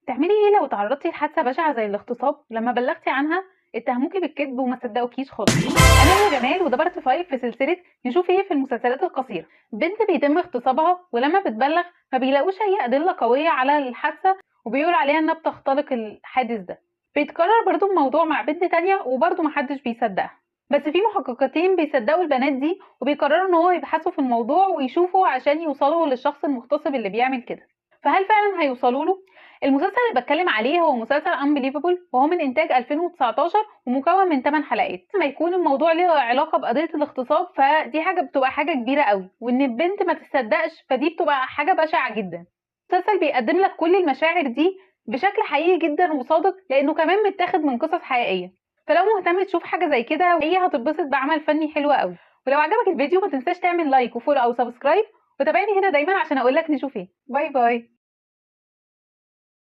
تعملي ايه لو اتعرضتي لحادثه بشعه زي الاغتصاب ولما بلغتي عنها اتهموكي بالكذب وما صدقوكيش خالص؟ انا هي جمال وده بارت 5 في سلسله نشوف ايه في المسلسلات القصيره. بنت بيتم اغتصابها ولما بتبلغ ما بيلاقوش اي ادله قويه على الحادثه وبيقول عليها انها بتختلق الحادث ده. بيتكرر برضو الموضوع مع بنت تانية وبرضو محدش بيصدقها، بس في محققتين بيصدقوا البنات دي وبيقرروا ان هو يبحثوا في الموضوع ويشوفوا عشان يوصلوا للشخص المغتصب اللي بيعمل كده. فهل فعلا هيوصلوا له؟ المسلسل اللي بتكلم عليه هو مسلسل Unbelievable وهو من إنتاج 2019 ومكون من 8 حلقات. لما يكون الموضوع له علاقة بقضية الاغتصاب فدي حاجة بتبقى حاجة كبيرة قوي، وإن البنت ما تصدقش فدي بتبقى حاجة بشعة جدا. المسلسل بيقدم لك كل المشاعر دي بشكل حقيقي جدا وصادق لأنه كمان متاخد من قصص حقيقية. فلو مهتم تشوف حاجة زي كده هي هتتبسط بعمل فني حلو قوي. ولو عجبك الفيديو ما تنساش تعمل لايك وفولو أو سبسكرايب وتابعني هنا دايما عشان أقولك نشوف ايه. باي باي.